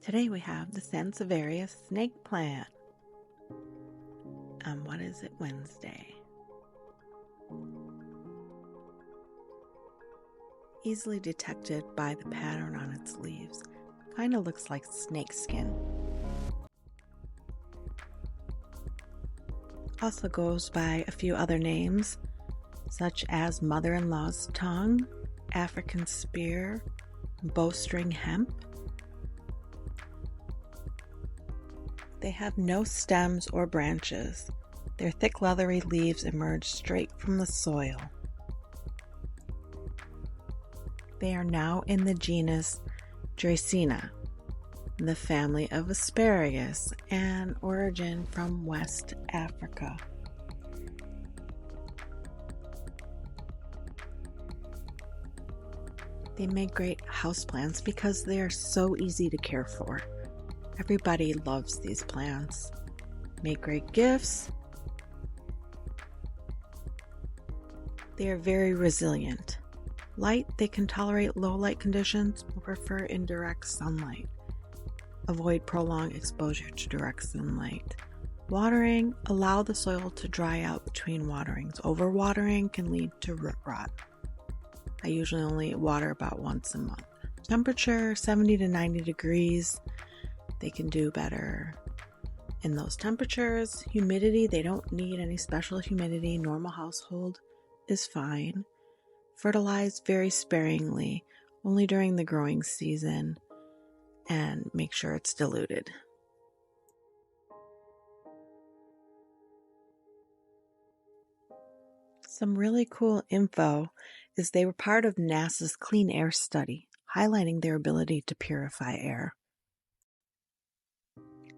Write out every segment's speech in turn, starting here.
Today we have the Sansevieria snake plant. What is it? Wednesday. Easily detected by the pattern on its leaves. Kind of looks like snake skin. Also goes by a few other names, such as mother-in-law's tongue, African spear, bowstring hemp. They have no stems or branches. Their thick leathery leaves emerge straight from the soil. They are now in the genus DRACAENA, the family of asparagus, and origin from West Africa. They make great houseplants because they are so easy to care for. Everybody loves these plants. Make great gifts. They are very resilient. Light, they can tolerate low light conditions but prefer indirect sunlight. Avoid prolonged exposure to direct sunlight. Watering, allow the soil to dry out between waterings. Overwatering can lead to root rot. I usually only water about once a month. Temperature, 70 to 90 degrees. They can do better in those temperatures. Humidity, they don't need any special humidity. Normal household is fine. Fertilize very sparingly, only during the growing season, and make sure it's diluted. Some really cool info is they were part of NASA's clean air study, highlighting their ability to purify air.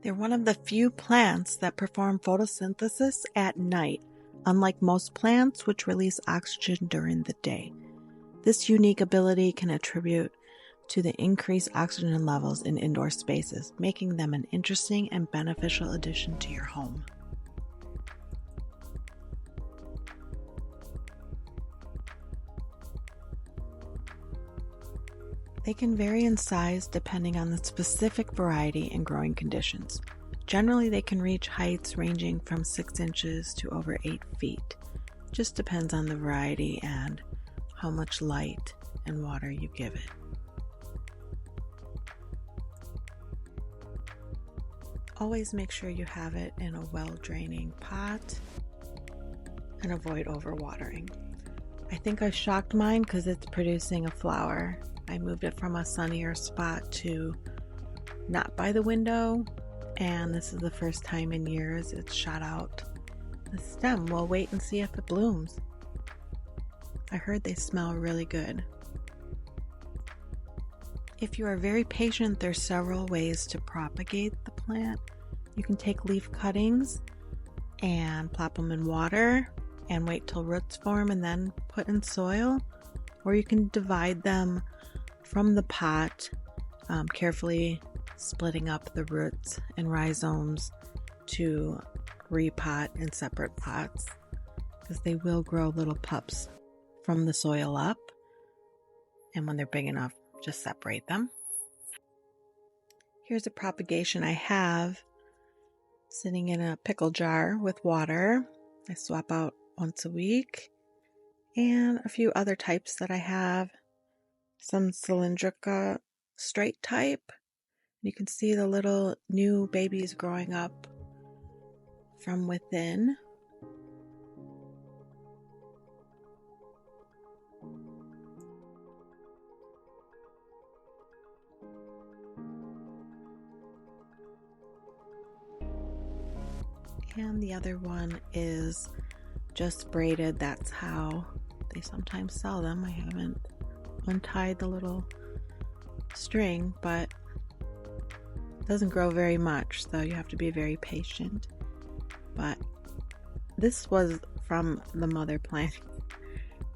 They're one of the few plants that perform photosynthesis at night, unlike most plants which release oxygen during the day. This unique ability can attribute to the increased oxygen levels in indoor spaces, making them an interesting and beneficial addition to your home. They can vary in size depending on the specific variety and growing conditions. Generally, they can reach heights ranging from 6 inches to over 8 feet. Just depends on the variety and how much light and water you give it. Always make sure you have it in a well-draining pot and avoid overwatering. I think I shocked mine because it's producing a flower. I moved it from a sunnier spot to not by the window, and this is the first time in years it's shot out the stem. We'll wait and see if it blooms. I heard they smell really good. If you are very patient, there's several ways to propagate the plant. You can take leaf cuttings and plop them in water and wait till roots form and then put in soil, or you can divide them from the pot, carefully splitting up the roots and rhizomes to repot in separate pots, because they will grow little pups from the soil up, and when they're big enough, just separate them. Here's a propagation I have sitting in a pickle jar with water. I swap out once a week, and a few other types that I have. Some cylindrica straight type. You can see the little new babies growing up from within. And the other one is just braided. That's how they sometimes sell them. I haven't untied the little string, but it doesn't grow very much, so you have to be very patient. But this was from the mother plant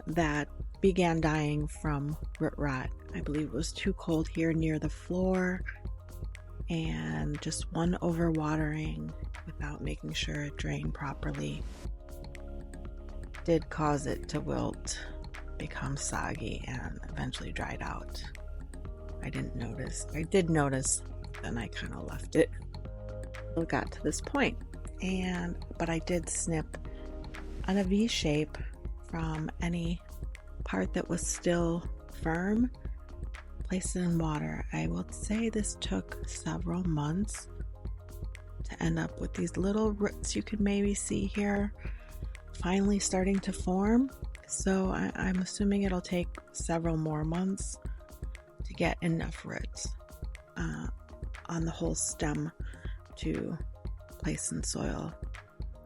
that began dying from root rot. I believe it was too cold here near the floor, and just one overwatering without making sure it drained properly did cause it to wilt, become soggy, and eventually dried out. I did notice then I kind of left it until it got to this point. But I did snip on a V shape from any part that was still firm, place it in water. I will say this took several months to end up with these little roots you can maybe see here finally starting to form. So I'm assuming it'll take several more months to get enough roots on the whole stem to place in soil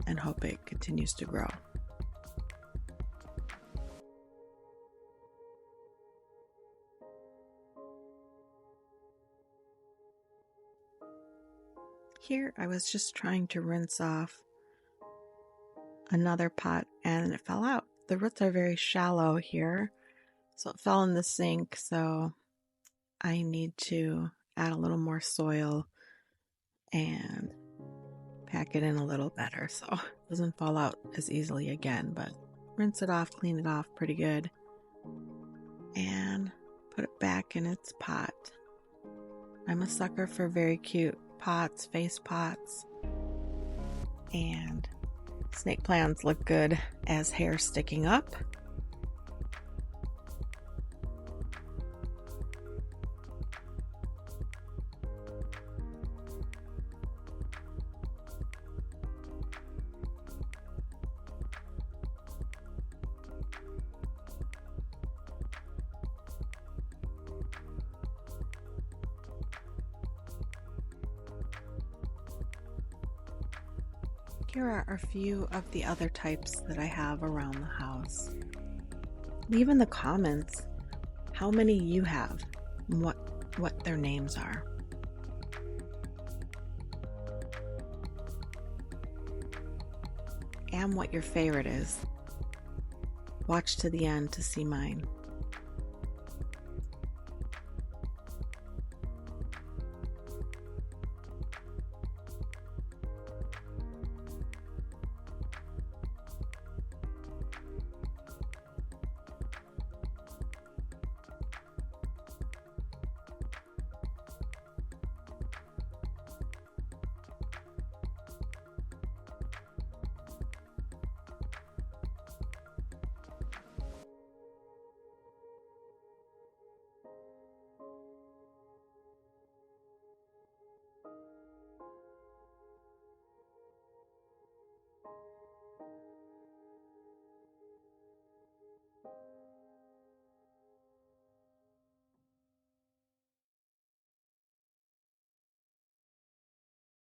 and hope it continues to grow. Here I was just trying to rinse off another pot and it fell out. The roots are very shallow here, so it fell in the sink, so I need to add a little more soil and pack it in a little better so it doesn't fall out as easily again. But rinse it off, clean it off pretty good, and put it back in its pot. I'm a sucker for very cute pots, vase pots, and snake plants look good as hair sticking up. Here are a few of the other types that I have around the house. Leave in the comments how many you have and what their names are. And what your favorite is. Watch to the end to see mine.